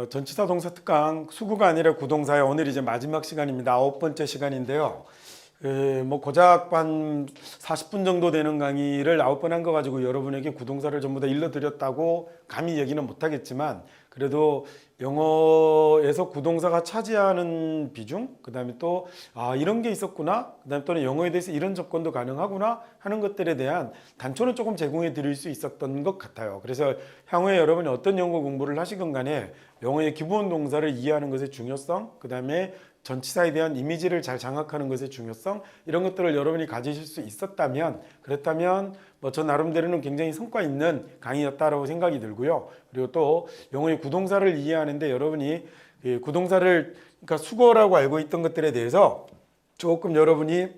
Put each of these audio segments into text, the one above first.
전치사 동사 특강 수구가 아니라 구동사의 오늘 이제 마지막 시간입니다. 9번째 시간인데요. 뭐 고작 한 40분 정도 되는 강의를 9번 한 거 가지고 여러분에게 구동사를 전부 다 일러드렸다고 감히 얘기는 못하겠지만, 그래도 영어에서 구동사가 차지하는 비중, 그 다음에 또 이런 게 있었구나, 그 다음에 또는 영어에 대해서 이런 접근도 가능하구나 하는 것들에 대한 단초는 조금 제공해 드릴 수 있었던 것 같아요. 그래서 향후에 여러분이 어떤 영어 공부를 하시건 간에 영어의 기본 동사를 이해하는 것의 중요성, 그 다음에 전치사에 대한 이미지를 잘 장악하는 것의 중요성, 이런 것들을 여러분이 가지실 수 있었다면, 그랬다면 뭐 저 나름대로는 굉장히 성과 있는 강의였다라고 생각이 들고요. 그리고 또 영어의 구동사를 이해하는데 여러분이 구동사를, 그러니까 수거라고 알고 있던 것들에 대해서 조금 여러분이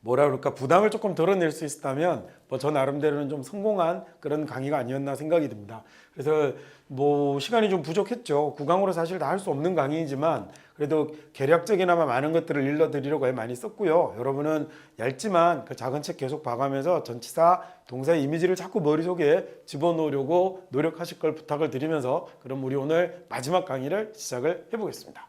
뭐라 그럴까, 부담을 조금 덜어낼 수 있었다면 뭐 저 나름대로는 좀 성공한 그런 강의가 아니었나 생각이 듭니다. 그래서 뭐 시간이 좀 부족했죠. 구강으로 사실 다 할 수 없는 강의이지만 그래도 계략적이나마 많은 것들을 일러드리려고 많이 썼고요. 여러분은 얇지만 그 작은 책 계속 봐가면서 전치사, 동사의 이미지를 자꾸 머릿속에 집어넣으려고 노력하실 걸 부탁을 드리면서, 그럼 우리 오늘 마지막 강의를 시작을 해보겠습니다.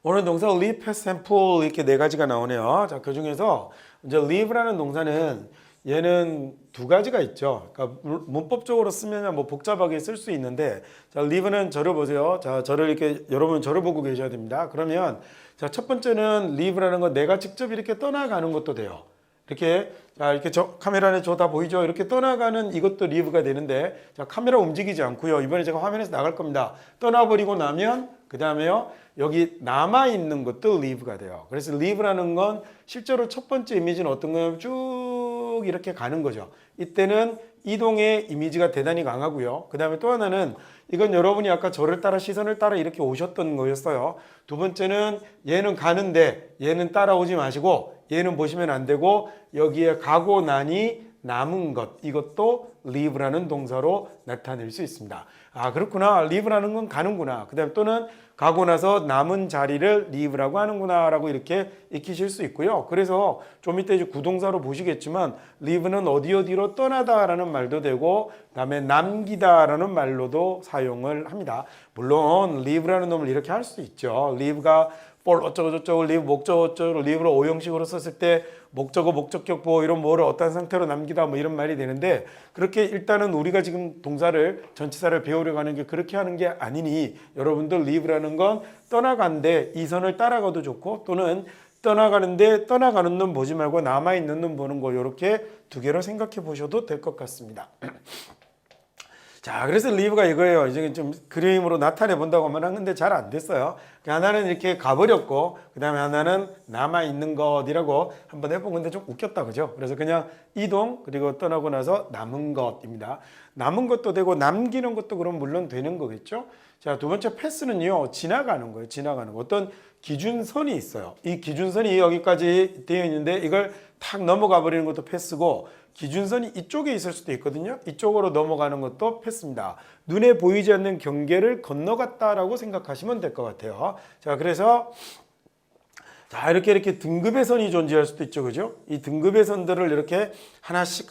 오늘 동사 leave, past, and pull 이렇게 네 가지가 나오네요. 자, 그 중에서 이제 leave라는 동사는 얘는 두 가지가 있죠. 그러니까 문법적으로 쓰면 뭐 복잡하게 쓸 수 있는데, 자, leave는 저를 보세요. 자, 저를 이렇게, 여러분 저를 보고 계셔야 됩니다. 그러면 자, 첫 번째는 leave라는 건 내가 직접 이렇게 떠나가는 것도 돼요. 이렇게, 자, 이렇게 카메라 안에 저 다 보이죠? 이렇게 떠나가는 이것도 leave가 되는데, 자, 카메라 움직이지 않고요. 이번에 제가 화면에서 나갈 겁니다. 떠나버리고 나면 그 다음에요, 여기 남아있는 것도 leave가 돼요. 그래서 leave라는 건 실제로 첫 번째 이미지는 어떤 거냐면 쭉 이렇게 가는 거죠. 이때는 이동의 이미지가 대단히 강하고요. 그 다음에 또 하나는, 이건 여러분이 아까 저를 따라, 시선을 따라 이렇게 오셨던 거였어요. 두 번째는 얘는 가는데 얘는 따라오지 마시고, 얘는 보시면 안 되고, 여기에 가고 나니 남은 것, 이것도 leave라는 동사로 나타낼 수 있습니다. 아, 그렇구나, leave라는 건 가는구나. 그 다음에 또는 가고 나서 남은 자리를 leave라고 하는구나 라고 이렇게 익히실 수 있고요. 그래서 좀 이따 이제 구동사로 보시겠지만 leave는 어디로 떠나다 라는 말도 되고, 그 다음에 남기다 라는 말로도 사용을 합니다. 물론 leave라는 놈을 이렇게 할 수 있죠. leave가 for 어쩌고저쩌고, leave 목적어 어쩌고, leave를 오형식으로 썼을 때 목적어, 목적격 보호 이런 뭐를 어떤 상태로 남기다 뭐 이런 말이 되는데, 그렇게 일단은 우리가 지금 동사를, 전치사를 배우려고 하는 게 그렇게 하는 게 아니니, 여러분들 leave라는 건 떠나간데 이 선을 따라가도 좋고, 또는 떠나가는데 떠나가는 놈 보지 말고 남아있는 놈 보는 거, 이렇게 두 개로 생각해 보셔도 될 것 같습니다. 자, 그래서 leave가 이거예요. 이제 좀 그림으로 나타내 본다고만 하는데 잘 안 됐어요. 하나는 이렇게 가버렸고, 그 다음에 하나는 남아있는 것이라고 한번 해본 건데 좀 웃겼다, 그죠? 그래서 그냥 이동, 그리고 떠나고 나서 남은 것입니다. 남은 것도 되고 남기는 것도 그럼 물론 되는 거겠죠? 자, 두 번째 패스는요, 지나가는 거예요. 지나가는 거. 어떤 기준선이 있어요. 이 기준선이 여기까지 되어 있는데 이걸 탁 넘어가 버리는 것도 패스고, 기준선이 이쪽에 있을 수도 있거든요. 이쪽으로 넘어가는 것도 패스입니다. 눈에 보이지 않는 경계를 건너갔다라고 생각하시면 될 것 같아요. 자, 그래서 자, 이렇게 등급의 선이 존재할 수도 있죠, 그죠? 이 등급의 선들을 이렇게 하나씩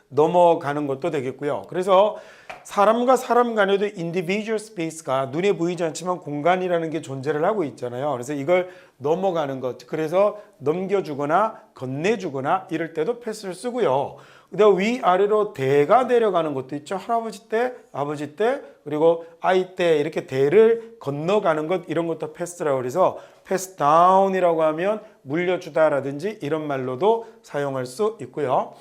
넘어가는 것도 되겠고요. 그래서 사람과 사람 간에도 individual space가 눈에 보이지 않지만 공간이라는 게 존재를 하고 있잖아요. 그래서 이걸 넘어가는 것, 그래서 넘겨주거나 건네주거나 이럴 때도 패스를 쓰고요. 그다음 위아래로 대가 내려가는 것도 있죠. 할아버지 때, 아버지 때, 그리고 아이 때, 이렇게 대를 건너가는 것, 이런 것도 패스라고 그래서 패스 다운이라고 하면 물려주다라든지 이런 말로도 사용할 수 있고요.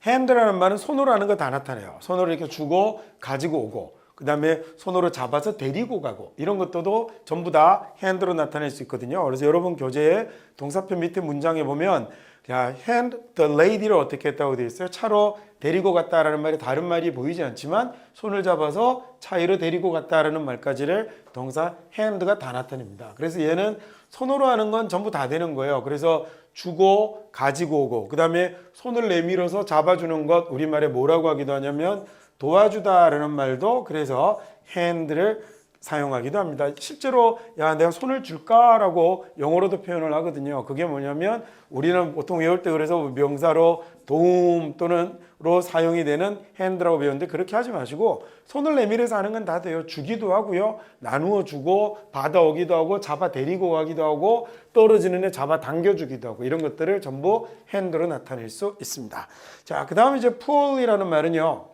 hand라는 말은 손으로 하는 거 다 나타내요. 손으로 이렇게 주고 가지고 오고, 그 다음에 손으로 잡아서 데리고 가고, 이런 것들도 전부 다 hand로 나타낼 수 있거든요. 그래서 여러분 교재에 동사편 밑에 문장에 보면 hand the lady를 어떻게 했다고 되어 있어요? 차로 데리고 갔다라는 말이 다른 말이 보이지 않지만 손을 잡아서 차 위로 데리고 갔다라는 말까지를 동사 hand가 다 나타냅니다. 그래서 얘는 손으로 하는 건 전부 다 되는 거예요. 그래서 주고 가지고 오고, 그 다음에 손을 내밀어서 잡아주는 것, 우리말에 뭐라고 하기도 하냐면 도와주다라는 말도 그래서 hand를 사용하기도 합니다. 실제로 야 내가 손을 줄까라고 영어로도 표현을 하거든요. 그게 뭐냐면 우리는 보통 외울 때 그래서 명사로 도움 또는 로 사용이 되는 핸드라고 배웠는데 그렇게 하지 마시고 손을 내밀어서 하는 건 다 돼요. 주기도 하고요. 나누어 주고 받아오기도 하고 잡아 데리고 가기도 하고 떨어지는 애 잡아 당겨주기도 하고 이런 것들을 전부 핸드로 나타낼 수 있습니다. 자, 그 다음에 이제 pull이라는 말은요.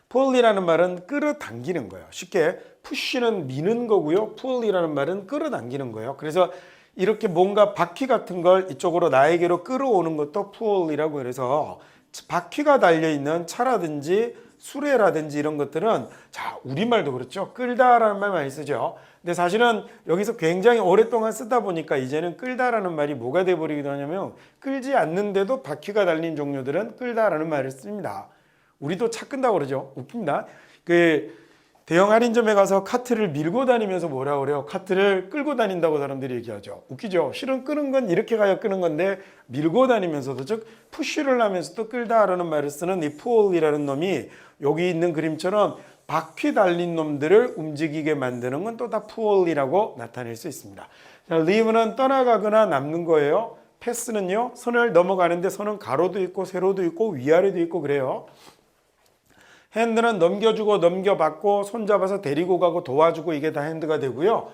pull이라는 말은 끌어당기는 거예요. 쉽게 push는 미는 거고요. pull이라는 말은 끌어당기는 거예요. 그래서 이렇게 뭔가 바퀴 같은 걸 이쪽으로 나에게로 끌어오는 것도 pull이라고 그래서 바퀴가 달려있는 차라든지 수레라든지 이런 것들은 자 우리말도 그렇죠. 끌다라는 말 많이 쓰죠. 근데 사실은 여기서 굉장히 오랫동안 쓰다 보니까 이제는 끌다라는 말이 뭐가 돼버리기도 하냐면 끌지 않는데도 바퀴가 달린 종류들은 끌다라는 말을 씁니다. 우리도 차 끈다고 그러죠. 웃깁니다. 그 대형 할인점에 가서 카트를 밀고 다니면서 뭐라 그래요? 카트를 끌고 다닌다고 사람들이 얘기하죠. 웃기죠? 실은 끄는 건 이렇게 가야 끄는 건데 밀고 다니면서도 즉 푸쉬를 하면서도 끌다라는 말을 쓰는 이 pull이라는 놈이 여기 있는 그림처럼 바퀴 달린 놈들을 움직이게 만드는 건 또 다 pull이라고 나타낼 수 있습니다. 자, leave는 떠나가거나 남는 거예요. pass는요. 선을 넘어가는데 선은 가로도 있고 세로도 있고 위아래도 있고 그래요. 핸드는 넘겨주고 넘겨받고 손잡아서 데리고 가고 도와주고 이게 다 핸드가 되고요.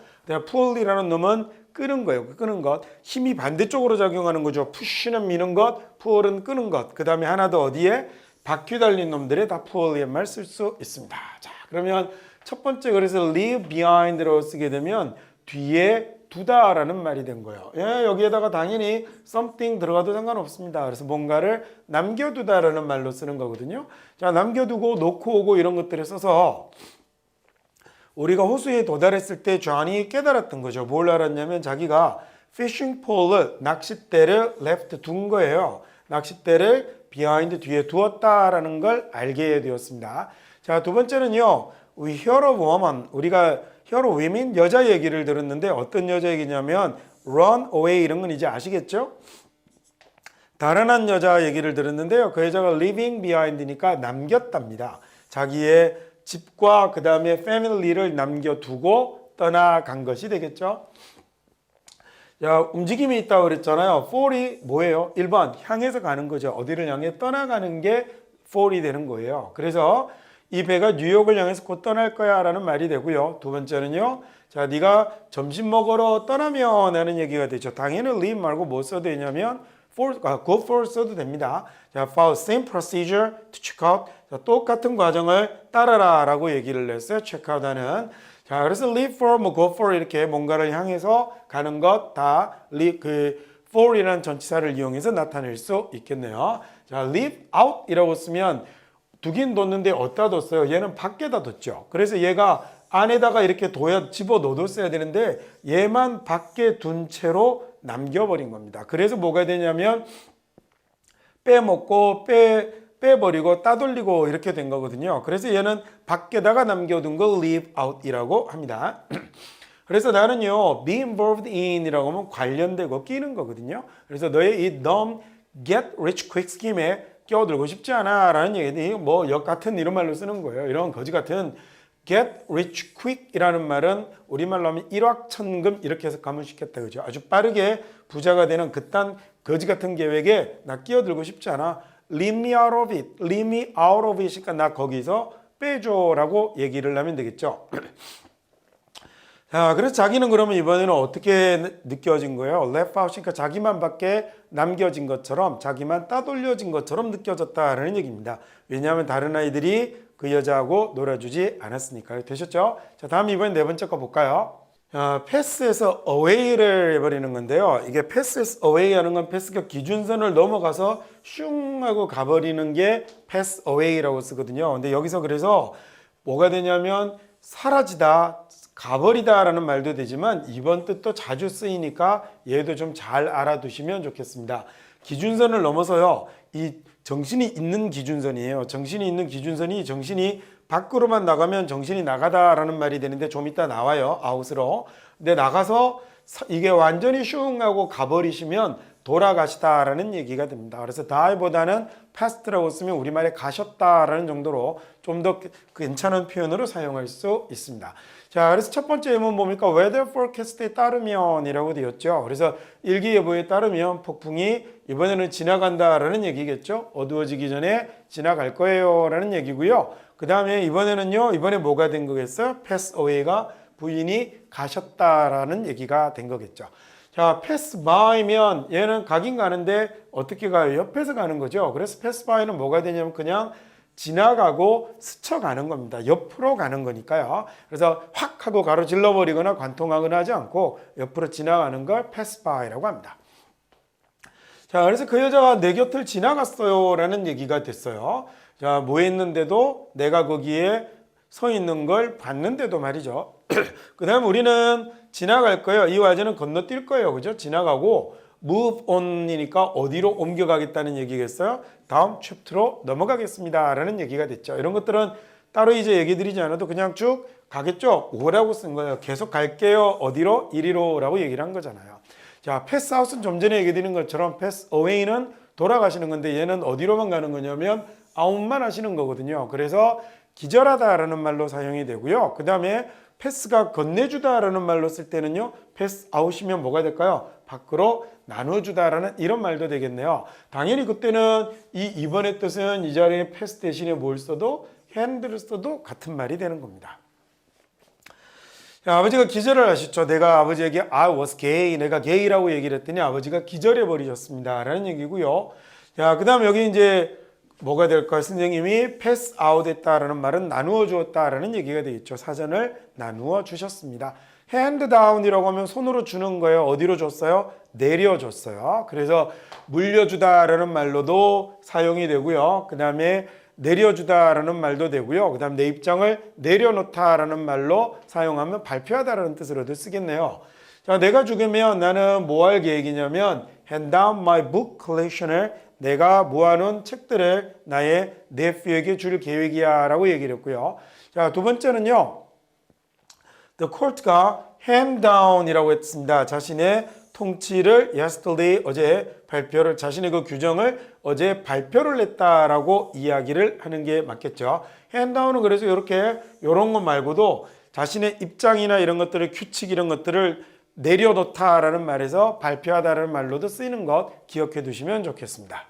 pull이라는 놈은 끄는 거예요. 끄는 것. 힘이 반대쪽으로 작용하는 거죠. push는 미는 것, pull은 끄는 것. 그 다음에 하나 더 어디에? 바퀴 달린 놈들에 다 pull의 말 쓸 수 있습니다. 자, 그러면 첫 번째 그래서 leave behind라고 쓰게 되면 뒤에 두다라는 말이 된 거예요. 예, 여기에다가 당연히 something 들어가도 상관없습니다. 그래서 뭔가를 남겨두다라는 말로 쓰는 거거든요. 자, 남겨두고 놓고 오고 이런 것들을 써서 우리가 호수에 도달했을 때 존이 깨달았던 거죠. 뭘 알았냐면 자기가 fishing pole을 낚싯대를 left 둔 거예요. 낚싯대를 behind 뒤에 두었다라는 걸 알게 되었습니다. 자, 두 번째는요. We hear of woman. 우리가 hear of women 여자 얘기를 들었는데 어떤 여자 얘기냐면 run away 이런 건 이제 아시겠죠? 달아난 여자 얘기를 들었는데요. 그 여자가 leaving behind니까 남겼답니다. 자기의 집과 그 다음에 family를 남겨두고 떠나간 것이 되겠죠. 자, 움직임이 있다고 그랬잖아요. for이 뭐예요? 1번 향해서 가는 거죠. 어디를 향해 떠나가는 게 for이 되는 거예요. 그래서 이 배가 뉴욕을 향해서 곧 떠날 거야 라는 말이 되고요. 두 번째는요. 자, 네가 점심 먹으러 떠나면 하는 얘기가 되죠. 당연히 leave 말고 뭐 써도 되냐면 go for 써도 됩니다. 자, follow same procedure to check out. 자, 똑같은 과정을 따라라 라고 얘기를 했어요. check out하는. 자, 그래서 leave for, 뭐 go for 이렇게 뭔가를 향해서 가는 것 다 for이라는 전치사를 이용해서 나타낼 수 있겠네요. 자, leave out 이라고 쓰면 두긴 뒀는데 어디다 뒀어요? 얘는 밖에다 뒀죠. 그래서 얘가 안에다가 이렇게 집어 넣어뒀어야 되는데 얘만 밖에 둔 채로 남겨버린 겁니다. 그래서 뭐가 되냐면 빼먹고 빼버리고 따돌리고 이렇게 된 거거든요. 그래서 얘는 밖에다가 남겨둔 걸 leave out이라고 합니다. 그래서 나는요 be involved in 이라고 하면 관련되고 끼는 거거든요. 그래서 너의 이 dumb get rich quick scheme에 끼어들고 싶지 않아 라는 얘기인데 뭐 역 같은 이런 말로 쓰는 거예요. 이런 거지 같은 get rich quick 이라는 말은 우리말로 하면 일확천금 이렇게 해석하면 쉽겠다. 그죠? 아주 빠르게 부자가 되는 그딴 거지 같은 계획에 나 끼어들고 싶지 않아. leave me out of it. leave me out of it이니까 나 거기서 빼줘 라고 얘기를 하면 되겠죠. 자, 그래서 자기는 그러면 이번에는 어떻게 느껴진 거예요? left out이니까 자기만 밖에 남겨진 것처럼 자기만 따돌려진 것처럼 느껴졌다라는 얘기입니다. 왜냐하면 다른 아이들이 그 여자하고 놀아주지 않았으니까요. 되셨죠? 자, 다음 이번엔 네 번째 거 볼까요? 패스에서 away를 해버리는 건데요. 이게 패스에서 away 하는 건 패스가 기준선을 넘어가서 슝 하고 가버리는 게 pass away라고 쓰거든요. 근데 여기서 그래서 뭐가 되냐면 사라지다, 가버리다 라는 말도 되지만 이번 뜻도 자주 쓰이니까 얘도 좀 잘 알아두시면 좋겠습니다. 기준선을 넘어서요. 이 정신이 있는 기준선이에요. 정신이 있는 기준선이 정신이 밖으로만 나가면 정신이 나가다라는 말이 되는데 좀 이따 나와요. 아웃으로. 근데 나가서 이게 완전히 슝 하고 가버리시면 돌아가시다라는 얘기가 됩니다. 그래서 die보다는 past라고 쓰면 우리말에 가셨다라는 정도로 좀 더 괜찮은 표현으로 사용할 수 있습니다. 자, 그래서 첫 번째 예문 뭡니까? weather forecast에 따르면이라고 되었죠. 그래서 일기예보에 따르면 폭풍이 이번에는 지나간다라는 얘기겠죠. 어두워지기 전에 지나갈 거예요라는 얘기고요. 그 다음에 이번에는요, 이번에 뭐가 된 거겠어요? pass away가 부인이 가셨다라는 얘기가 된 거겠죠. 자, pass by면 얘는 가긴 가는데 어떻게 가요? 옆에서 가는 거죠. 그래서 pass by는 뭐가 되냐면 그냥 지나가고 스쳐가는 겁니다. 옆으로 가는 거니까요. 그래서 확 하고 가로질러 버리거나 관통하거나 하지 않고 옆으로 지나가는 걸 pass by라고 합니다. 자, 그래서 그 여자가 내 곁을 지나갔어요 라는 얘기가 됐어요. 자, 뭐 했는데도 내가 거기에 서 있는 걸 봤는데도 말이죠. 그 다음 우리는 지나갈 거예요. 이 화제는 건너뛸 거예요. 그죠? 지나가고 move on이니까 어디로 옮겨가겠다는 얘기겠어요? 다음 챕터로 넘어가겠습니다 라는 얘기가 됐죠. 이런 것들은 따로 이제 얘기 드리지 않아도 그냥 쭉 가겠죠. 오라고 쓴 거예요. 계속 갈게요. 어디로? 이리로 라고 얘기를 한 거잖아요. 자, 패스 아웃은 좀 전에 얘기 드린 것처럼 패스 어웨이는 돌아가시는 건데 얘는 어디로만 가는 거냐면 아웃만 하시는 거거든요. 그래서 기절하다라는 말로 사용이 되고요. 그 다음에 패스가 건네주다라는 말로 쓸 때는요. 패스 아웃이면 뭐가 될까요? 밖으로 나눠주다라는 이런 말도 되겠네요. 당연히 그때는 이 2번의 뜻은 이 자리에 패스 대신에 뭘 써도 핸드를 써도 같은 말이 되는 겁니다. 자, 아버지가 기절을 하셨죠. 내가 아버지에게 I was gay, 내가 게이라고 얘기를 했더니 아버지가 기절해 버리셨습니다 라는 얘기고요. 자, 그 다음 여기 이제 뭐가 될까요? 선생님이 pass out 했다라는 말은 나누어 주었다라는 얘기가 되겠죠. 사전을 나누어 주셨습니다. hand down이라고 하면 손으로 주는 거예요. 어디로 줬어요? 내려줬어요. 그래서 물려주다라는 말로도 사용이 되고요. 그 다음에 내려주다라는 말도 되고요. 그 다음 내 입장을 내려놓다라는 말로 사용하면 발표하다라는 뜻으로도 쓰겠네요. 자, 내가 죽으면 나는 뭐 할 계획이냐면 hand down my book collection을 내가 모아놓은 책들을 나의 네프에게 줄 계획이야 라고 얘기를 했고요. 자, 두 번째는요. The court가 hand down이라고 했습니다. 자신의 통치를 yesterday 어제 발표를 자신의 그 규정을 어제 발표를 했다라고 이야기를 하는 게 맞겠죠. hand down은 그래서 이렇게 이런 것 말고도 자신의 입장이나 이런 것들을 규칙 이런 것들을 내려놓다라는 말에서 발표하다라는 말로도 쓰이는 것 기억해 두시면 좋겠습니다.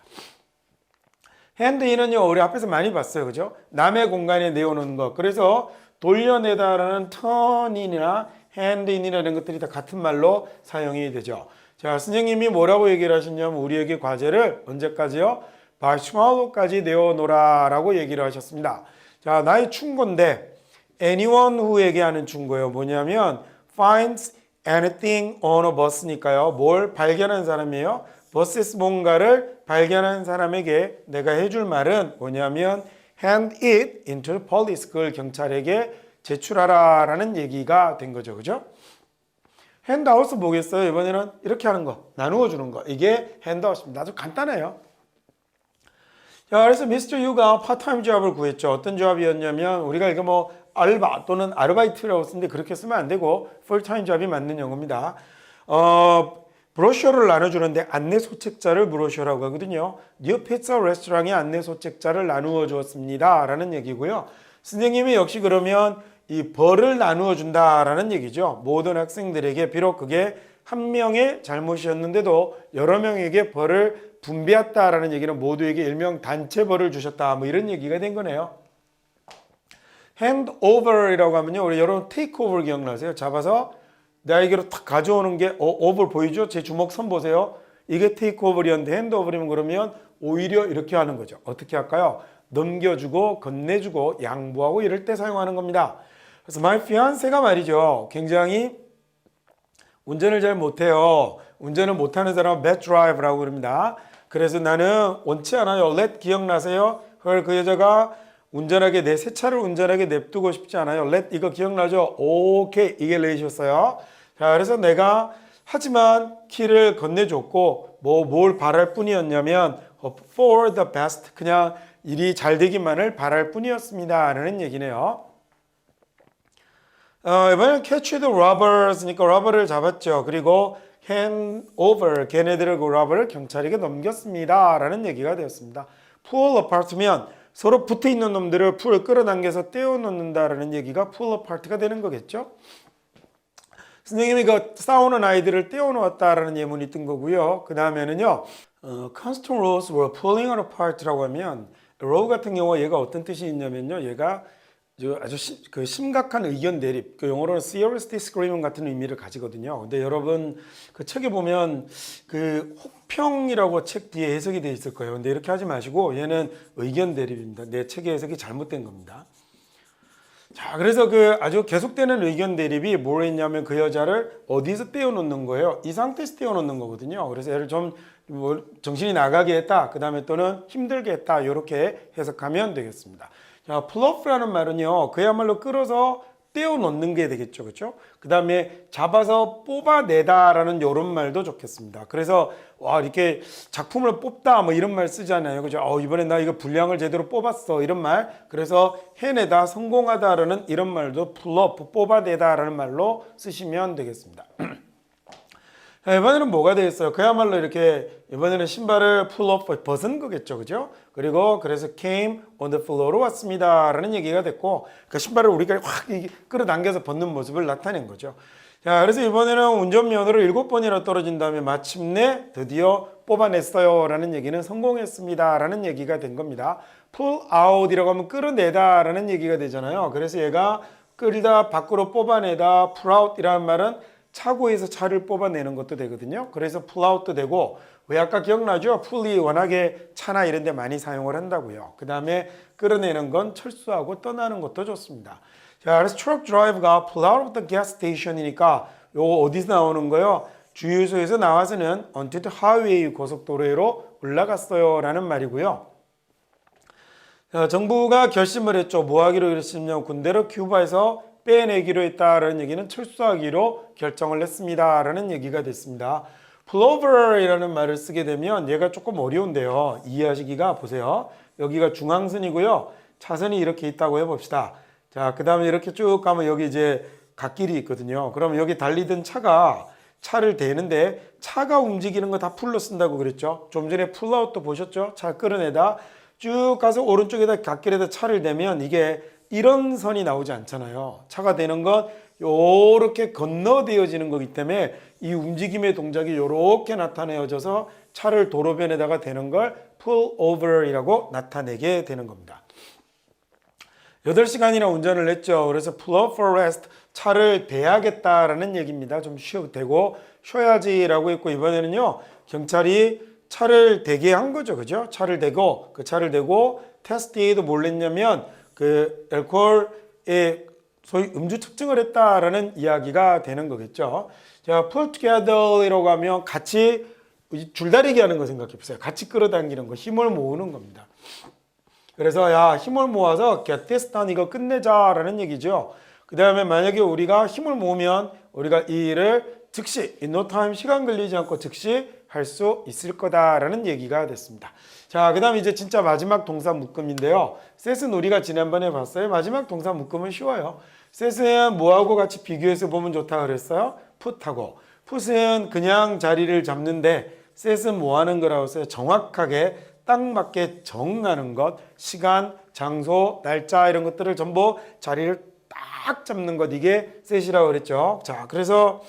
핸드인은요 우리 앞에서 많이 봤어요. 그죠? 남의 공간에 내어놓는 것. 그래서 돌려내다라는 턴인이나 핸드인이나 이런 것들이 다 같은 말로 사용이 되죠. 자, 선생님이 뭐라고 얘기를 하셨냐면 우리에게 과제를 언제까지요? 마시멜로까지 내어놓으라 라고 얘기를 하셨습니다. 자, 나의 충고인데 anyone who에게 하는 충고예요. 뭐냐면 finds anything on a bus니까요. 뭘 발견한 사람이에요? 버스에서 뭔가를 발견한 사람에게 내가 해줄 말은 뭐냐면 hand it into the police. 그걸 경찰에게 제출하라 라는 얘기가 된 거죠. 그죠? 핸드아웃은 뭐겠어요? 이번에는 이렇게 하는 거, 나누어 주는 거. 이게 핸드아웃입니다. 아주 간단해요. 자, 그래서 미스터 유가 파트타임 잡을 구했죠. 어떤 잡이었냐면 우리가 이거 뭐 알바 또는 아르바이트라고 쓰는데 그렇게 쓰면 안 되고 풀타임 잡이 맞는 용어입니다. 브로셔를 나눠주는데 안내 소책자를 브로셔라고 하거든요. 뉴 피자 레스토랑의 안내 소책자를 나누어 주었습니다 라는 얘기고요. 선생님이 역시 그러면 이 벌을 나누어 준다라는 얘기죠. 모든 학생들에게 비록 그게 한 명의 잘못이었는데도 여러 명에게 벌을 분배했다라는 얘기는 모두에게 일명 단체 벌을 주셨다 뭐 이런 얘기가 된 거네요. hand over이라고 하면요. 우리 여러분 take over 기억나세요? 잡아서 나에게로 탁 가져오는 게 over 보이죠? 제 주먹 선 보세요. 이게 take over이었는데 hand over이면 그러면 오히려 이렇게 하는 거죠. 어떻게 할까요? 넘겨주고 건네주고 양보하고 이럴 때 사용하는 겁니다. 그래서 my fiance가 말이죠. 굉장히 운전을 잘 못해요. 운전을 못하는 사람은 bad drive라고 그럽니다. 그래서 나는 원치 않아요. let 기억나세요? 그 여자가 운전하게 내 새 차를 운전하게 냅두고 싶지 않아요. let 이거 기억나죠? 오케이 이게 let이었어요. 자, 그래서 내가 하지만 키를 건네줬고 뭘 바랄 뿐이었냐면 for the best 그냥 일이 잘 되기만을 바랄 뿐이었습니다 라는 얘기네요. 이번엔 catch the robbers니까 robber를 잡았죠. 그리고 hand over 걔네들을 그 robber를 경찰에게 넘겼습니다 라는 얘기가 되었습니다. pull apart면 서로 붙어 있는 놈들을 풀을 끌어당겨서 떼어놓는다라는 얘기가 pull apart가 되는 거겠죠. 선생님이 그 싸우는 아이들을 떼어놓았다라는 예문이 뜬 거고요. 그 다음에는요, constant rows were pulling her apart라고 하면 row 같은 경우 얘가 어떤 뜻이 있냐면요, 얘가 아주 심각한 의견 대립, 그 영어로는 serious disagreement 같은 의미를 가지거든요. 근데 여러분 그 책에 보면 그 혹평이라고 책 뒤에 해석이 돼 있을 거예요. 근데 이렇게 하지 마시고 얘는 의견 대립입니다. 내 책의 해석이 잘못된 겁니다. 자, 그래서 그 아주 계속되는 의견 대립이 뭘 했냐면 그 여자를 어디서 떼어놓는 거예요? 이 상태에서 떼어놓는 거거든요. 그래서 얘를 좀 정신이 나가게 했다. 그 다음에 또는 힘들게 했다. 이렇게 해석하면 되겠습니다. 자, 플러프라는 말은요, 그야말로 끌어서 떼어놓는 게 되겠죠. 그렇죠? 그 다음에 잡아서 뽑아내다라는 이런 말도 좋겠습니다. 그래서 와, 이렇게 작품을 뽑다 뭐 이런 말 쓰잖아요. 그죠? 이번에 나 이거 분량을 제대로 뽑았어. 이런 말. 그래서 해내다, 성공하다라는 이런 말도 플러프, 뽑아내다라는 말로 쓰시면 되겠습니다. 자, 이번에는 뭐가 되겠어요? 그야말로 이렇게 이번에는 신발을 pull off 벗은 거겠죠, 그죠? 그리고 그래서 came on the floor로 왔습니다라는 얘기가 됐고 그 신발을 우리가 확 끌어당겨서 벗는 모습을 나타낸 거죠. 자, 그래서 이번에는 운전면허를 7번이나 떨어진 다음에 마침내 드디어 뽑아냈어요라는 얘기는 성공했습니다라는 얘기가 된 겁니다. pull out이라고 하면 끌어내다라는 얘기가 되잖아요. 그래서 얘가 끌다 밖으로 뽑아내다 pull out이라는 말은 차고에서 차를 뽑아내는 것도 되거든요. 그래서 pull out도 되고 왜 아까 기억나죠? pull이 워낙에 차나 이런 데 많이 사용을 한다고요. 그 다음에 끌어내는 건 철수하고 떠나는 것도 좋습니다. 자, 그래서 truck drive가 pull out of the gas station이니까 요거 어디서 나오는 거예요? 주유소에서 나와서는 onto the highway 고속도로로 올라갔어요 라는 말이고요. 자, 정부가 결심을 했죠. 뭐 하기로 결심했냐면 군대를 큐바에서 빼내기로 했다라는 얘기는 철수하기로 결정을 했습니다라는 얘기가 됐습니다. pullover이라는 말을 쓰게 되면 얘가 조금 어려운데요. 이해하시기가 보세요. 여기가 중앙선이고요. 차선이 이렇게 있다고 해봅시다. 자, 그 다음에 이렇게 쭉 가면 여기 이제 갓길이 있거든요. 그러면 여기 달리던 차가 차를 대는데 차가 움직이는 거 다 풀로 쓴다고 그랬죠. 좀 전에 풀아웃도 보셨죠? 차 끌어내다 쭉 가서 오른쪽에다 갓길에다 차를 대면 이게 이런 선이 나오지 않잖아요. 차가 되는 건 요렇게 건너되어지는 거기 때문에 이 움직임의 동작이 요렇게 나타내어져서 차를 도로변에다가 대는 걸 pull over이라고 나타내게 되는 겁니다. 8시간이나 운전을 했죠. 그래서 pull up for rest, 차를 대야겠다라는 얘기입니다. 좀 쉬어도 되고 쉬어야지라고 했고 이번에는요. 경찰이 차를 대게 한 거죠. 그죠? 차를 대고 그 차를 대고 테스트에도 뭘 했냐면 그 알코올의 소위 음주 측정을 했다라는 이야기가 되는 거겠죠. 자, pull together이라고 하면 같이 줄다리기 하는 거 생각해 보세요. 같이 끌어당기는 거, 힘을 모으는 겁니다. 그래서 야, 힘을 모아서 get this done 이거 끝내자라는 얘기죠. 그 다음에 만약에 우리가 힘을 모으면 우리가 이 일을 즉시 in no time 시간 걸리지 않고 즉시 할 수 있을 거다라는 얘기가 됐습니다. 자, 그 다음 이제 진짜 마지막 동사 묶음인데요. 셋은 우리가 지난번에 봤어요. 마지막 동사 묶음은 쉬워요. 셋은 뭐하고 같이 비교해서 보면 좋다 그랬어요? put하고. put은 그냥 자리를 잡는데 셋은 뭐 하는 거라고 했어요? 정확하게 딱 맞게 정하는 것, 시간, 장소, 날짜 이런 것들을 전부 자리를 딱 잡는 것, 이게 셋이라고 그랬죠. 자, 그래서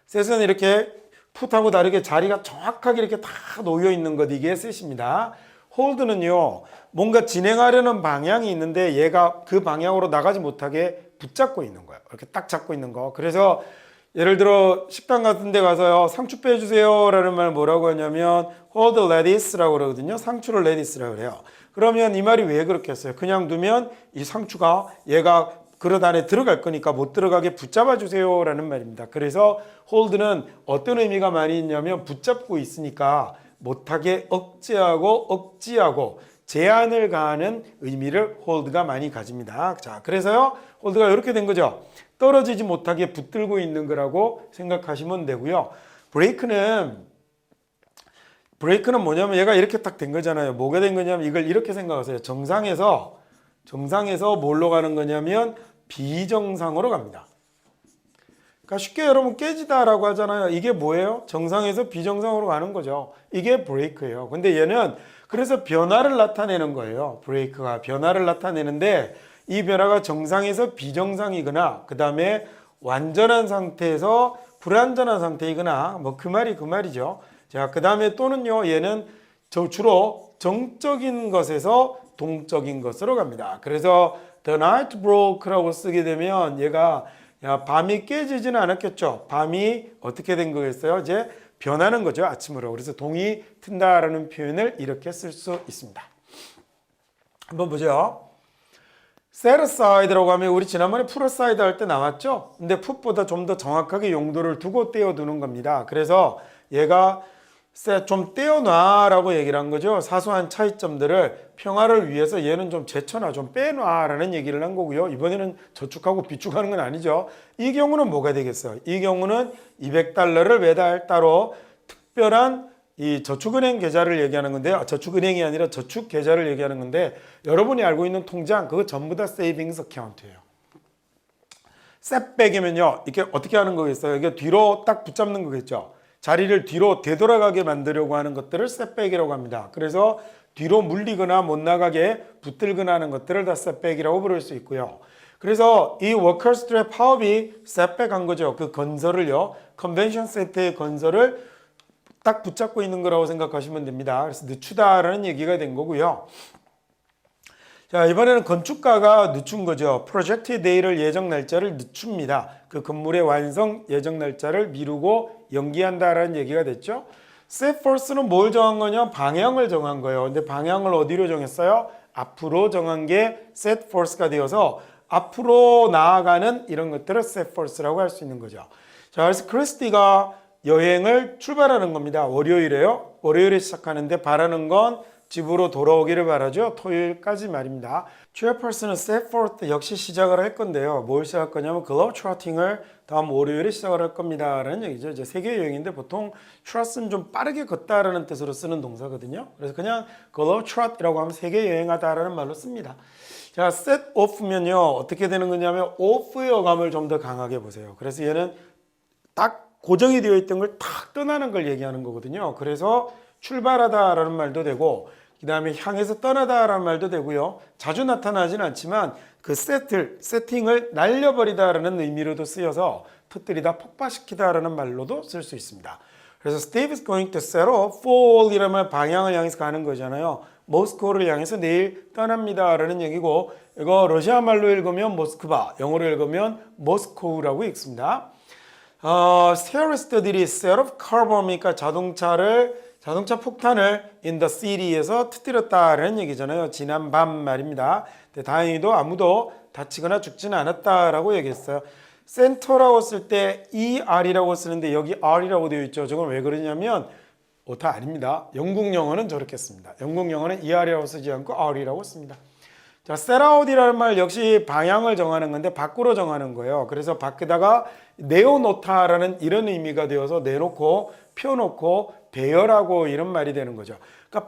셋은 이렇게 풋하고 다르게 자리가 정확하게 이렇게 다 놓여 있는 것, 이게 셋입니다. 홀드는요, 뭔가 진행하려는 방향이 있는데 얘가 그 방향으로 나가지 못하게 붙잡고 있는 거예요. 이렇게 딱 잡고 있는 거. 그래서 예를 들어 식당 같은 데 가서요, 상추 빼주세요 라는 말 뭐라고 하냐면 hold lettuce라고 그러거든요. 상추를 lettuce라고 그래요. 그러면 이 말이 왜 그렇게 했어요? 그냥 두면 이 상추가 얘가 그릇 안에 들어갈 거니까 못 들어가게 붙잡아 주세요 라는 말입니다. 그래서 hold는 어떤 의미가 많이 있냐면 붙잡고 있으니까 못하게 억제하고 제한을 가하는 의미를 hold가 많이 가집니다. 자, 그래서요 hold가 이렇게 된 거죠. 떨어지지 못하게 붙들고 있는 거라고 생각하시면 되고요. 브레이크는 뭐냐면 얘가 이렇게 딱 된 거잖아요. 뭐가 된 거냐면 이걸 이렇게 생각하세요. 정상에서 뭘로 가는 거냐면 비정상으로 갑니다. 그러니까 쉽게 여러분 깨지다라고 하잖아요. 이게 뭐예요? 정상에서 비정상으로 가는 거죠. 이게 브레이크예요. 근데 얘는 그래서 변화를 나타내는 거예요. 브레이크가 변화를 나타내는데 이 변화가 정상에서 비정상이거나 그 다음에 완전한 상태에서 불완전한 상태이거나 뭐 그 말이 그 말이죠. 자, 그 다음에 또는요, 얘는 주로 정적인 것에서 동적인 것으로 갑니다. 그래서 the night broke라고 쓰게 되면 얘가 야, 밤이 깨지지는 않았겠죠. 밤이 어떻게 된 거겠어요? 이제 변하는 거죠, 아침으로. 그래서 동이 튼다라는 표현을 이렇게 쓸 수 있습니다. 한번 보죠. set aside라고 하면 우리 지난번에 put aside 할 때 나왔죠? 근데 put보다 좀 더 정확하게 용도를 두고 떼어두는 겁니다. 그래서 얘가 좀 떼어놔라고 얘기를 한 거죠. 사소한 차이점들을 평화를 위해서 얘는 좀 제쳐놔, 좀 빼놔라는 얘기를 한 거고요. 이번에는 저축하고 비축하는 건 아니죠. 이 경우는 뭐가 되겠어요? 이 경우는 $200를 매달 따로 특별한 이 저축은행 계좌를 얘기하는 건데요. 저축은행이 아니라 저축 계좌를 얘기하는 건데 여러분이 알고 있는 통장 그거 전부 다 세이빙스 어카운트예요. 셋백이면요. 이게 어떻게 하는 거겠어요? 이게 뒤로 딱 붙잡는 거겠죠. 자리를 뒤로 되돌아가게 만들려고 하는 것들을 셋백이라고 합니다. 그래서 뒤로 물리거나 못 나가게 붙들거나 하는 것들을 다 셋백이라고 부를 수 있고요. 그래서 이 워커스들의 파업이 셋백한 거죠. 그 건설을요. 컨벤션 센터의 건설을 딱 붙잡고 있는 거라고 생각하시면 됩니다. 그래서 늦추다라는 얘기가 된 거고요. 자, 이번에는 건축가가 늦춘 거죠. 프로젝트 데이를 예정 날짜를 늦춥니다. 그 건물의 완성 예정 날짜를 미루고 연기한다라는 얘기가 됐죠. set forth는 뭘 정한 거냐? 방향을 정한 거예요. 근데 방향을 어디로 정했어요? 앞으로 정한 게 set forth가 되어서 앞으로 나아가는 이런 것들을 set forth라고 할 수 있는 거죠. 자, 그래서 크리스티가 여행을 출발하는 겁니다. 월요일에요. 월요일에 시작하는데 바라는 건 집으로 돌아오기를 바라죠. 토요일까지 말입니다. 체어퍼슨은 set forth 역시 시작을 할 건데요. 뭘 시작할 거냐면 글로브트로팅을 다음 월요일에 시작을 할 겁니다 라는 얘기죠. 이제 세계 여행인데 보통 trot은 좀 빠르게 걷다라는 뜻으로 쓰는 동사거든요. 그래서 그냥 글로브트로트라고 하면 세계 여행하다라는 말로 씁니다. 자, set off면요. 어떻게 되는 거냐면 off의 어감을 좀 더 강하게 보세요. 그래서 얘는 딱 고정이 되어 있던 걸 탁 떠나는 걸 얘기하는 거거든요. 그래서 출발하다라는 말도 되고 그 다음에 향해서 떠나다라는 말도 되고요. 자주 나타나진 않지만 그 세팅을 날려버리다라는 의미로도 쓰여서 터뜨리다, 폭파시키다라는 말로도 쓸 수 있습니다. 그래서 Steve is going to set off for 이라면 방향을 향해서 가는 거잖아요. 모스크바를 향해서 내일 떠납니다라는 얘기고 이거 러시아 말로 읽으면 모스크바, 영어로 읽으면 모스코우라고 읽습니다. 테러리스트들이 set off carbon이니까 자동차 폭탄을 in the city에서 터뜨렸다라는 얘기잖아요. 지난 밤 말입니다. 다행히도 아무도 다치거나 죽지는 않았다라고 얘기했어요. 센터라고 쓸 때 ER이라고 쓰는데 여기 R이라고 되어 있죠. 저건 왜 그러냐면 오타 아닙니다. 영국 영어는 저렇게 씁니다. 영국 영어는 ER이라고 쓰지 않고 R이라고 씁니다. 자, set out이라는 말 역시 방향을 정하는 건데 밖으로 정하는 거예요. 그래서 밖에다가 내어놓다라는 이런 의미가 되어서 내놓고 펴놓고 배열하고 이런 말이 되는 거죠. 그러니까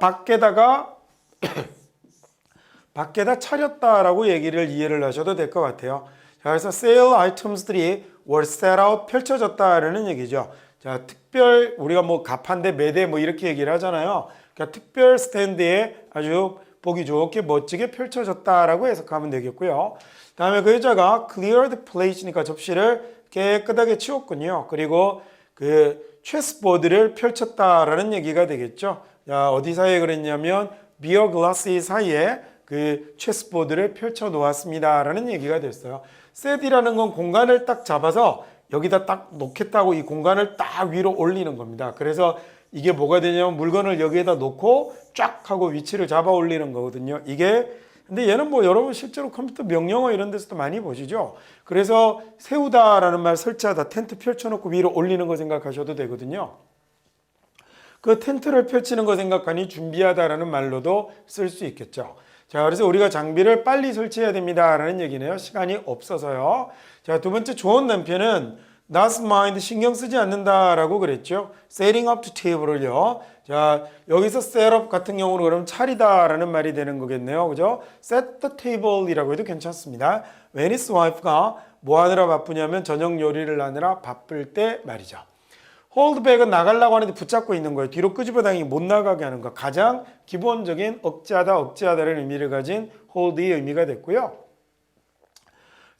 밖에다 차렸다라고 얘기를 이해를 하셔도 될 것 같아요. 자, 그래서 sale items들이 were set out 펼쳐졌다라는 얘기죠. 자, 특별 우리가 뭐 가판대 매대 뭐 이렇게 얘기를 하잖아요. 그러니까 특별 스탠드에 아주 보기 좋게 멋지게 펼쳐졌다라고 해석하면 되겠고요. 다음에 그 여자가 cleared plate니까 접시를 깨끗하게 치웠군요. 그리고 그 체스보드를 펼쳤다라는 얘기가 되겠죠. 자, 어디 사이에 그랬냐면 비어 글라스 사이에 그 체스보드를 펼쳐 놓았습니다라는 얘기가 됐어요. set이라는 건 공간을 딱 잡아서 여기다 딱 놓겠다고 이 공간을 딱 위로 올리는 겁니다. 그래서 이게 뭐가 되냐면 물건을 여기에다 놓고 쫙 하고 위치를 잡아 올리는 거거든요. 근데 얘는 뭐 여러분 실제로 컴퓨터 명령어 이런 데서도 많이 보시죠. 그래서 세우다라는 말 설치하다 텐트 펼쳐놓고 위로 올리는 거 생각하셔도 되거든요. 그 텐트를 펼치는 거 생각하니 준비하다라는 말로도 쓸 수 있겠죠. 자, 그래서 우리가 장비를 빨리 설치해야 됩니다라는 얘기네요. 시간이 없어서요. 자, 두 번째 좋은 남편은 not mind 신경 쓰지 않는다라고 그랬죠. setting up the table을요. 자, 여기서 set up 같은 경우는 그럼 차리다라는 말이 되는 거겠네요. 그죠? set the table이라고 해도 괜찮습니다. when his wife가 뭐 하느라 바쁘냐면 저녁 요리를 하느라 바쁠 때 말이죠. hold back은 나가려고 하는데 붙잡고 있는 거예요. 뒤로 끄집어 당기기 못 나가게 하는 거. 가장 기본적인 억제하다라는 의미를 가진 hold의 의미가 됐고요.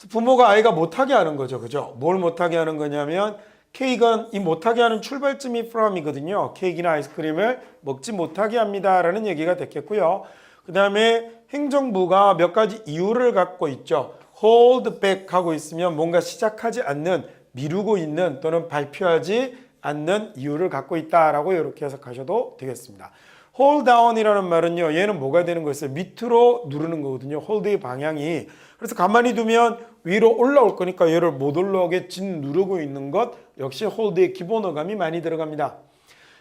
부모가 아이가 못하게 하는 거죠. 그죠? 뭘 못하게 하는 거냐면 케이크는 이 못하게 하는 출발점이 from이거든요. 케이크나 아이스크림을 먹지 못하게 합니다라는 얘기가 됐겠고요. 그 다음에 행정부가 몇 가지 이유를 갖고 있죠. hold back 하고 있으면 뭔가 시작하지 않는, 미루고 있는 또는 발표하지 않는 이유를 갖고 있다라고 이렇게 해석하셔도 되겠습니다. hold down이라는 말은요, 얘는 뭐가 되는 거였어요? 밑으로 누르는 거거든요. hold의 방향이. 그래서 가만히 두면 위로 올라올 거니까 얘를 못 올라오게 진 누르고 있는 것 역시 hold의 기본 어감이 많이 들어갑니다.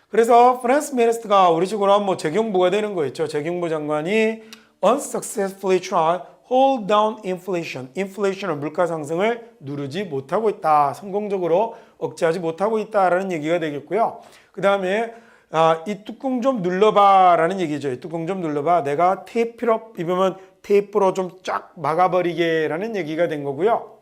그래서 프란스 메르스트가 우리 식으로 하면 뭐 재경부가 되는 거였죠. 재경부 장관이 unsuccessfully tried hold down inflation. inflation을 물가 상승을 누르지 못하고 있다. 성공적으로 억제하지 못하고 있다라는 얘기가 되겠고요. 그 다음에 이 뚜껑 좀 눌러봐 라는 얘기죠. 이 뚜껑 좀 눌러봐. 내가 테이프로 입으면 테이프로 좀 쫙 막아버리게 라는 얘기가 된 거고요.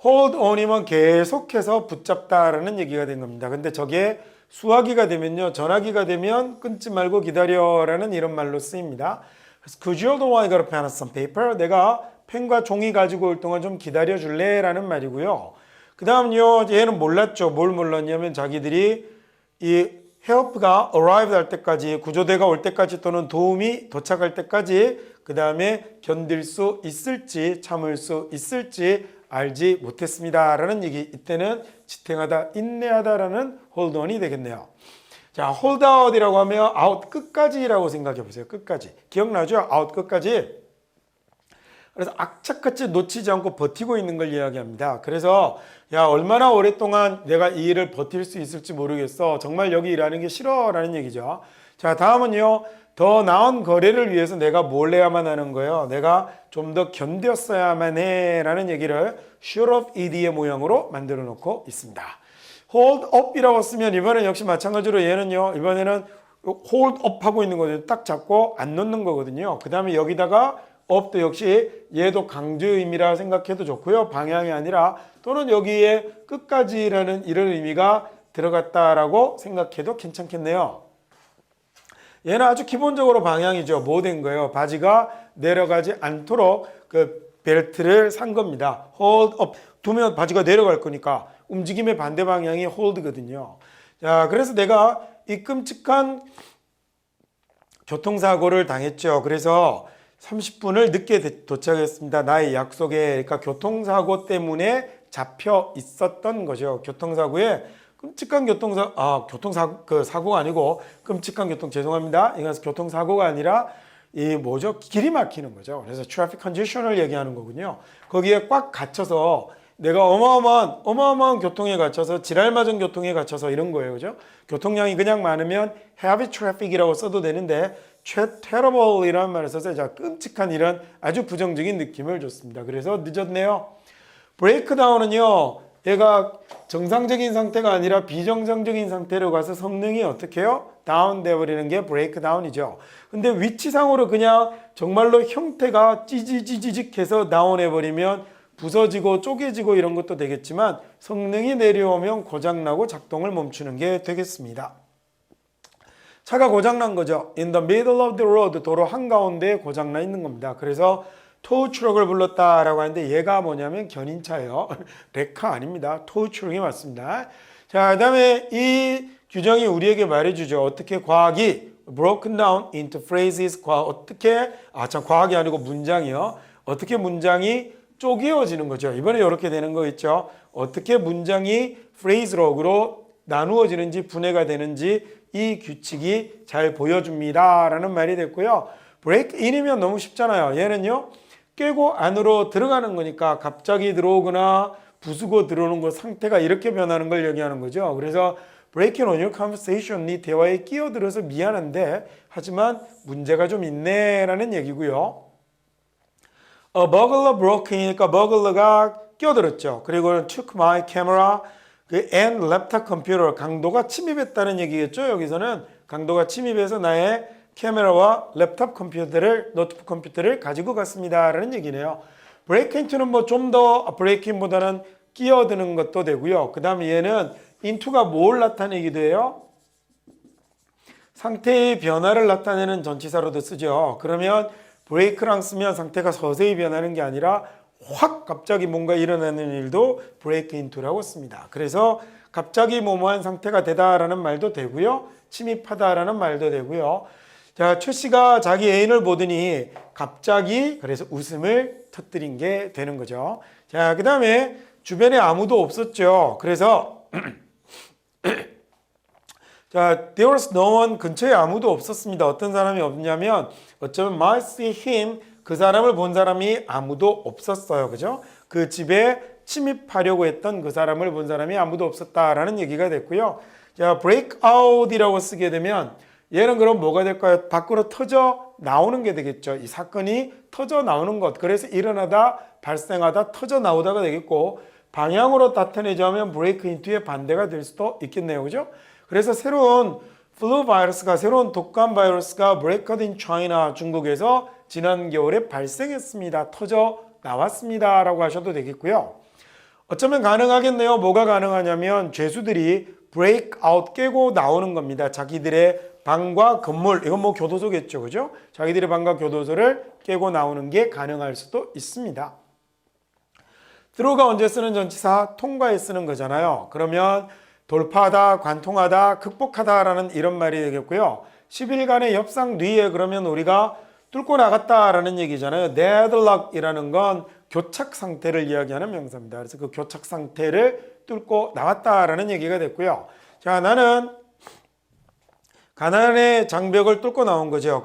hold on이면 계속해서 붙잡다라는 얘기가 된 겁니다. 근데 저게 수화기가 되면요, 전화기가 되면 끊지 말고 기다려라는 이런 말로 쓰입니다. 그래서 could you hold on while I got a pen and some paper? 내가 펜과 종이 가지고 올 동안 좀 기다려 줄래? 라는 말이고요. 그 다음요, 얘는 몰랐죠. 뭘 몰랐냐면 자기들이 이 help가 arrive 할 때까지, 구조대가 올 때까지 또는 도움이 도착할 때까지, 그 다음에 견딜 수 있을지 참을 수 있을지 알지 못했습니다 라는 얘기. 이때는 지탱하다, 인내하다라는 hold on이 되겠네요. 자, hold out이라고 하면 out 끝까지라고 생각해 보세요. 끝까지. 기억나죠? out 끝까지. 그래서 악착같이 놓치지 않고 버티고 있는 걸 이야기합니다. 그래서 야, 얼마나 오랫동안 내가 이 일을 버틸 수 있을지 모르겠어. 정말 여기 일하는 게 싫어 라는 얘기죠. 자, 다음은요. 더 나은 거래를 위해서 내가 뭘 해야만 하는 거예요. 내가 좀 더 견뎠어야만 해 라는 얘기를 should of ed의 모양으로 만들어 놓고 있습니다. hold up이라고 쓰면 이번엔 역시 마찬가지로 얘는요. 이번에는 hold up 하고 있는 거죠. 딱 잡고 안 놓는 거거든요. 그 다음에 여기다가 up도 역시 얘도 강조 의미라 생각해도 좋고요. 방향이 아니라 또는 여기에 끝까지라는 이런 의미가 들어갔다라고 생각해도 괜찮겠네요. 얘는 아주 기본적으로 방향이죠. 뭐 된 거예요? 바지가 내려가지 않도록 그 벨트를 산 겁니다. hold up. 두면 바지가 내려갈 거니까 움직임의 반대 방향이 hold거든요. 자, 그래서 내가 이 끔찍한 교통사고를 당했죠. 그래서 30분을 늦게 도착했습니다. 나의 약속에. 그러니까 교통사고 때문에 잡혀 있었던 거죠. 교통사고에 끔찍한 사고가 아니고 끔찍한 죄송합니다. 이건 교통사고가 아니라 이 뭐죠? 길이 막히는 거죠. 그래서 트래픽 컨디션을 얘기하는 거군요. 거기에 꽉 갇혀서 내가 어마어마한 교통에 갇혀서 지랄맞은 교통에 갇혀서 이런 거예요. 그죠? 교통량이 그냥 많으면 heavy traffic이라고 써도 되는데 terrible 이라는 말을 써서 끔찍한 이런 아주 부정적인 느낌을 줬습니다. 그래서 늦었네요. 브레이크다운은요. 얘가 정상적인 상태가 아니라 비정상적인 상태로 가서 성능이 어떻게 해요? 다운돼 버리는 게 브레이크다운이죠. 근데 위치상으로 그냥 정말로 형태가 찌지직해서 다운해 버리면 부서지고 쪼개지고 이런 것도 되겠지만 성능이 내려오면 고장나고 작동을 멈추는 게 되겠습니다. 차가 고장난 거죠. In the middle of the road, 도로 한가운데에 고장나 있는 겁니다. 그래서 토우 트럭을 불렀다라고 하는데 얘가 뭐냐면 견인차예요. 레카 아닙니다. 토우 트럭이 맞습니다. 자, 그 다음에 이 규정이 우리에게 말해주죠. 어떻게 과학이 broken down into phrases, 과학이 아니고 문장이요. 어떻게 문장이 쪼개어지는 거죠. 이번에 이렇게 되는 거 있죠. 어떻게 문장이 phrase로 나누어지는지 분해가 되는지 이 규칙이 잘 보여줍니다 라는 말이 됐고요. break in이면 너무 쉽잖아요. 얘는요. 깨고 안으로 들어가는 거니까 갑자기 들어오거나 부수고 들어오는 거 상태가 이렇게 변하는 걸 얘기하는 거죠. 그래서 breaking on your conversation, 네 대화에 끼어들어서 미안한데 하지만 문제가 좀 있네 라는 얘기고요. A burglar broke in이니까 burglar가 끼어들었죠. 그리고 took my camera and laptop computer, 강도가 침입했다는 얘기겠죠. 여기서는 강도가 침입해서 나의 카메라와 랩탑 컴퓨터를, 노트북 컴퓨터를 가지고 갔습니다 라는 얘기네요. break into는 뭐 좀 더 break in보다는 끼어드는 것도 되고요. 그 다음에 얘는 into가 뭘 나타내기도 해요? 상태의 변화를 나타내는 전치사로도 쓰죠. 그러면 break랑 쓰면 상태가 서서히 변하는 게 아니라 확 갑자기 뭔가 일어나는 일도 break into라고 씁니다. 그래서 갑자기 뭐뭐한 상태가 되다라는 말도 되고요. 침입하다라는 말도 되고요. 자, 최 씨가 자기 애인을 보더니 갑자기 그래서 웃음을 터뜨린 게 되는 거죠. 자, 그 다음에 주변에 아무도 없었죠. 그래서 자, there was no one, 근처에 아무도 없었습니다. 어떤 사람이 없냐면 어쩌면 might see him, 그 사람을 본 사람이 아무도 없었어요. 그죠? 그 집에 침입하려고 했던 그 사람을 본 사람이 아무도 없었다라는 얘기가 됐고요. 자, break out이라고 쓰게 되면 얘는 그럼 뭐가 될까요? 밖으로 터져 나오는 게 되겠죠. 이 사건이 터져 나오는 것. 그래서 일어나다, 발생하다, 터져 나오다가 되겠고, 방향으로 나타내자면 break into의 반대가 될 수도 있겠네요. 그죠? 그래서 새로운 플루 바이러스가, 새로운 독감 바이러스가 break out in China, 중국에서 지난 겨울에 발생했습니다. 터져 나왔습니다. 라고 하셔도 되겠고요. 어쩌면 가능하겠네요. 뭐가 가능하냐면 죄수들이 break out, 깨고 나오는 겁니다. 자기들의 방과 건물, 이건 뭐 교도소겠죠. 그죠? 자기들의 방과 교도소를 깨고 나오는 게 가능할 수도 있습니다. through가 언제 쓰는 전치사? 통과에 쓰는 거잖아요. 그러면 돌파하다, 관통하다, 극복하다라는 이런 말이 되겠고요. 10일간의 협상 뒤에 그러면 우리가 뚫고 나갔다라는 얘기잖아요. deadlock이라는 건 교착 상태를 이야기하는 명사입니다. 그래서 그 교착 상태를 뚫고 나왔다라는 얘기가 됐고요. 자, 나는 가난의 장벽을 뚫고 나온 거죠.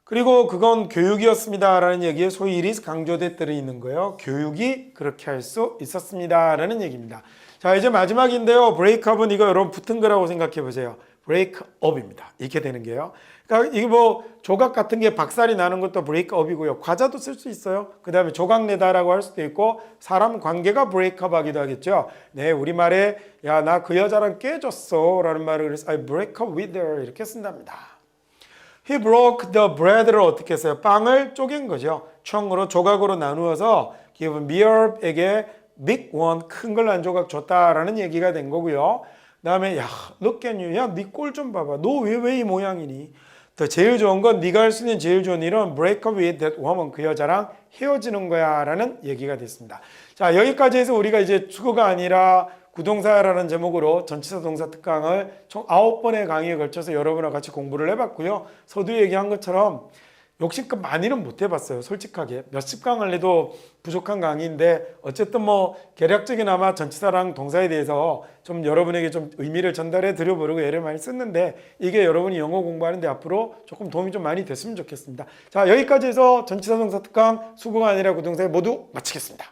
그리고 그건 교육이었습니다라는 얘기에 소위 이리 강조돼 있는 거예요. 교육이 그렇게 할 수 있었습니다라는 얘기입니다. 자, 이제 마지막인데요. 브레이크업은 이거 여러분 붙은 거라고 생각해 보세요. 브레이크업입니다. 이렇게 되는 게요. 그러니까 이게 뭐 조각 같은 게 박살이 나는 것도 브레이크업이고요. 과자도 쓸 수 있어요. 그 다음에 조각 내다라고 할 수도 있고 사람 관계가 브레이크업 하기도 하겠죠. 네, 우리말에 야, 나 그 여자랑 깨졌어 라는 말을 그래서 I break up with her 이렇게 쓴답니다. He broke the bread를 어떻게 했어요? 빵을 쪼갠 거죠. 총으로 조각으로 나누어서 give Mirab에게 big one, 큰 걸 한 조각 줬다라는 얘기가 된 거고요. 그 다음에 야, look at you. 야, 네 꼴 좀 봐봐. 너 왜 이 모양이니? 더 제일 좋은 건 네가 할 수 있는 제일 좋은 일은 break up with that woman. 그 여자랑 헤어지는 거야 라는 얘기가 됐습니다. 자, 여기까지 해서 우리가 이제 수거가 아니라 구동사라는 제목으로 전치사 동사 특강을 총 9번의 강의에 걸쳐서 여러분과 같이 공부를 해봤고요. 서두에 얘기한 것처럼 욕심껏 많이는 못 해봤어요. 솔직하게 몇십 강을 해도 부족한 강의인데 어쨌든 뭐 개략적이나마 전치사랑 동사에 대해서 좀 여러분에게 좀 의미를 전달해 드려보려고 애를 많이 썼는데 이게 여러분이 영어 공부하는데 앞으로 조금 도움이 좀 많이 됐으면 좋겠습니다. 자, 여기까지 해서 전치사 동사 특강 수고가 아니라 구동사 모두 마치겠습니다.